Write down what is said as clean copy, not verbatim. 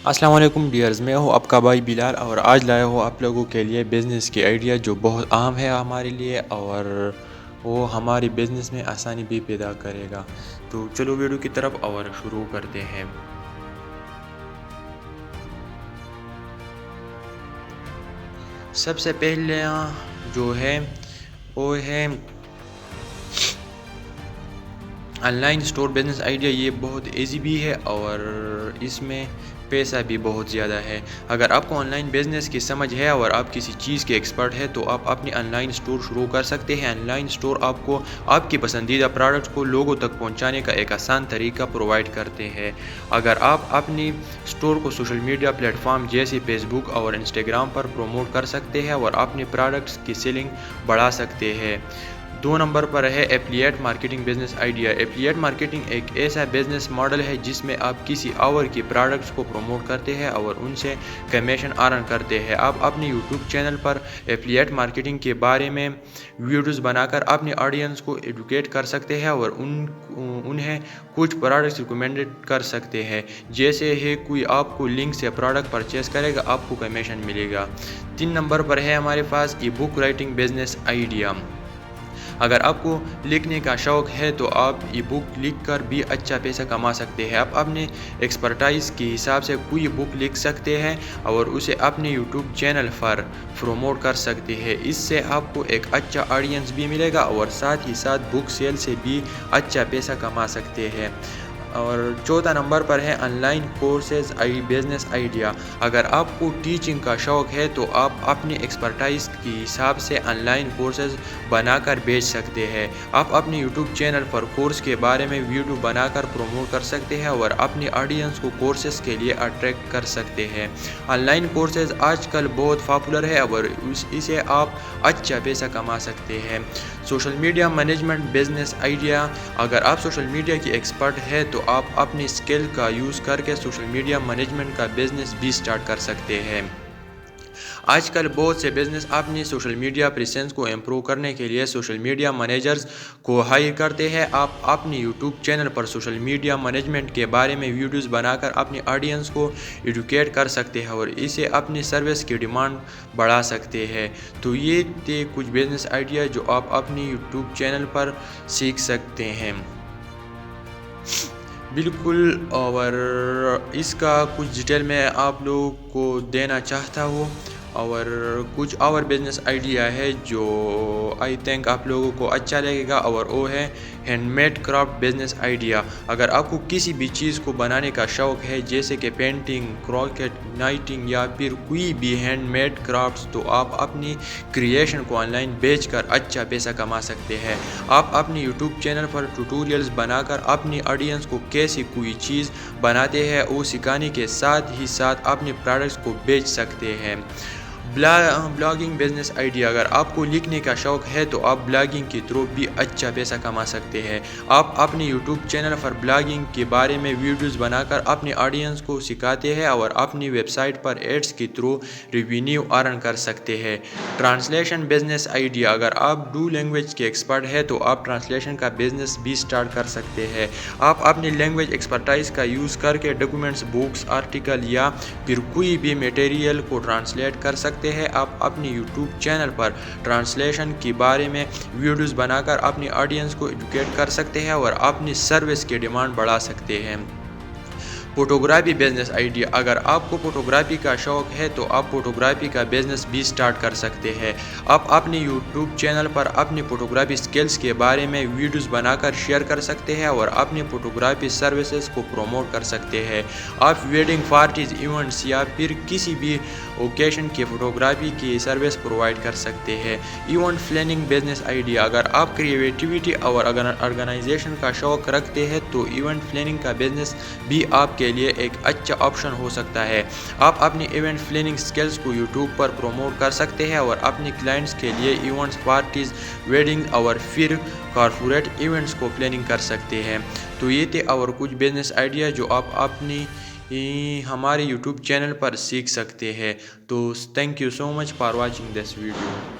السلام علیکم ڈیئرز، میں ہوں آپ کا بھائی بلال اور آج لایا ہوں آپ لوگوں کے لیے بزنس کی آئیڈیا جو بہت اہم ہے ہمارے لیے اور وہ ہماری بزنس میں آسانی بھی پیدا کرے گا۔ تو چلو ویڈیو کی طرف اور شروع کرتے ہیں۔ سب سے پہلے جو ہے وہ ہے on line store business idea. یہ بہت ایزی بھی ہے اور اس میں پیسہ بھی بہت زیادہ ہے۔ اگر آپ کو آن لائن بزنس کی سمجھ ہے اور آپ کسی چیز کے ایکسپرٹ ہے تو آپ اپنی آن لائن اسٹور شروع کر سکتے ہیں۔ آن لائن اسٹور آپ کو آپ کی پسندیدہ پروڈکٹس کو لوگوں تک پہنچانے کا ایک آسان طریقہ پرووائڈ کرتے ہیں۔ اگر آپ اپنی اسٹور کو سوشل میڈیا پلیٹ فارم جیسے فیس بک اور انسٹاگرام پر پروموٹ کر سکتے ہیں اور اپنے پروڈکٹس کی سیلنگ بڑھا سکتے ہیں۔ 2 نمبر پر ہے affiliate marketing business idea. Affiliate marketing ایک ایسا بزنس ماڈل ہے جس میں آپ کسی اور کی پروڈکٹس کو پروموٹ کرتے ہیں اور ان سے کمیشن ارن کرتے ہیں۔ آپ اپنے یوٹیوب چینل پر ایفیلیٹ مارکیٹنگ کے بارے میں ویڈیوز بنا کر اپنی آڈینس کو ایڈوکیٹ کر سکتے ہیں اور انہیں کچھ پروڈکٹس ریکمینڈ کر سکتے ہیں، جیسے ہی کوئی آپ کو لنک سے پروڈکٹ پرچیز کرے گا آپ کو کمیشن ملے گا۔ 3 نمبر پر ہے ہمارے پاس ای بک رائٹنگ بزنس آئیڈیا۔ اگر آپ کو لکھنے کا شوق ہے تو آپ ای بک لکھ کر بھی اچھا پیسہ کما سکتے ہیں۔ آپ اپنے ایکسپرٹائز کے حساب سے کوئی بک لکھ سکتے ہیں اور اسے اپنے یوٹیوب چینل پر پروموٹ کر سکتے ہیں۔ اس سے آپ کو ایک اچھا آڈینس بھی ملے گا اور ساتھ ہی ساتھ بک سیل سے بھی اچھا پیسہ کما سکتے ہیں۔ اور 4 نمبر پر ہے on line courses business idea. اگر آپ کو ٹیچنگ کا شوق ہے تو آپ اپنے ایکسپرٹائز کے حساب سے آن لائن کورسز بنا کر بیچ سکتے ہیں۔ آپ اپنے یوٹیوب چینل پر کورس کے بارے میں ویڈیو بنا کر پروموٹ کر سکتے ہیں اور اپنی آڈینس کو کورسز کے لیے اٹریکٹ کر سکتے ہیں۔ آن لائن کورسز آج کل بہت پاپولر ہے اور اسے آپ اچھا پیسہ کما سکتے ہیں۔ Social media management business idea. اگر آپ سوشل میڈیا کی ایکسپرٹ ہے تو آپ اپنی اسکل کا یوز کر کے سوشل میڈیا مینجمنٹ کا بزنس بھی سٹارٹ کر سکتے ہیں۔ آج کل بہت سے بزنس اپنی سوشل میڈیا پریزنس کو امپروو کرنے کے لیے سوشل میڈیا مینیجرز کو ہائر کرتے ہیں۔ آپ اپنی یوٹیوب چینل پر سوشل میڈیا مینجمنٹ کے بارے میں ویڈیوز بنا کر اپنی آڈینس کو ایڈوکیٹ کر سکتے ہیں اور اسے اپنی سروس کی ڈیمانڈ بڑھا سکتے ہیں۔ تو یہ تھے کچھ بزنس آئیڈیا جو آپ اپنی یوٹیوب چینل پر سیکھ سکتے ہیں۔ بالکل، اور اس کا کچھ ڈیٹیل میں آپ لوگوں کو دینا چاہتا ہوں اور کچھ اور بزنس آئیڈیا ہے جو آئی تھنک آپ لوگوں کو اچھا لگے گا اور وہ ہے hand made craft business idea. اگر آپ کو کسی بھی چیز کو بنانے کا شوق ہے جیسے کہ پینٹنگ، کراکٹ، نائٹنگ یا پھر کوئی بھی ہینڈ میڈ کرافٹس، تو آپ اپنی کریشن کو آن لائن بیچ کر اچھا پیسہ کما سکتے ہیں۔ آپ اپنے یوٹیوب چینل پر ٹیوٹوریلز بنا کر اپنی آڈینس کو کیسے کوئی چیز بناتے ہیں وہ سکھانے کے ساتھ ہی ساتھ اپنے پروڈکٹس کو بیچ سکتے ہیں۔ Blogging business idea. اگر آپ کو لکھنے کا شوق ہے تو آپ بلاگنگ کے تھرو بھی اچھا پیسہ کما سکتے ہیں۔ آپ اپنے یوٹیوب چینل پر بلاگنگ کے بارے میں ویڈیوز بنا کر اپنی آڈینس کو سکھاتے ہیں اور اپنی ویب سائٹ پر ایڈز کے تھرو ریونیو ارن کر سکتے ہیں۔ Translation business idea. اگر آپ ڈو لینگویج کے ایکسپرٹ ہیں تو آپ ٹرانسلیشن کا بزنس بھی سٹارٹ کر سکتے ہیں۔ آپ اپنی لینگویج ایکسپرٹائز کا یوز کر کے ڈاکیومنٹس، بکس، آرٹیکل یا پھر کوئی بھی میٹیریل کو ٹرانسلیٹ کر سکتے ہیں۔ آپ اپنی یوٹیوب چینل پر ٹرانسلیشن کے بارے میں ویڈیوز بنا کر اپنی آڈینس کو ایڈوکیٹ کر سکتے ہیں اور اپنی سروس کی ڈیمانڈ بڑھا سکتے ہیں۔ Photography business idea. اگر آپ کو فوٹوگرافی کا شوق ہے تو آپ فوٹوگرافی کا بزنس بھی سٹارٹ کر سکتے ہیں۔ آپ اپنے یوٹیوب چینل پر اپنی فوٹوگرافی سکلز کے بارے میں ویڈیوز بنا کر شیئر کر سکتے ہیں اور اپنی فوٹوگرافی سروسز کو پروموٹ کر سکتے ہیں۔ آپ ویڈنگ پارٹیز، ایونٹس یا پھر کسی بھی اوکیشن کی فوٹوگرافی کی سروس پرووائڈ کر سکتے ہیں۔ Event planning business idea. اگر آپ کریٹیوٹی اور آرگنائزیشن کا شوق رکھتے ہیں تو ایونٹ پلاننگ کا بزنس بھی آپ کے لیے ایک اچھا آپشن ہو سکتا ہے۔ آپ اپنی ایونٹ پلاننگ سکلز کو یوٹیوب پر پروموٹ کر سکتے ہیں اور اپنے کلائنٹس کے لیے ایونٹس، پارٹیز، ویڈنگ اور پھر کارپوریٹ ایونٹس کو پلاننگ کر سکتے ہیں۔ تو یہ تھے اور کچھ بزنس آئیڈیا جو آپ اپنی ہمارے یوٹیوب چینل پر سیکھ سکتے ہیں۔ تو thank you so much for watching this video.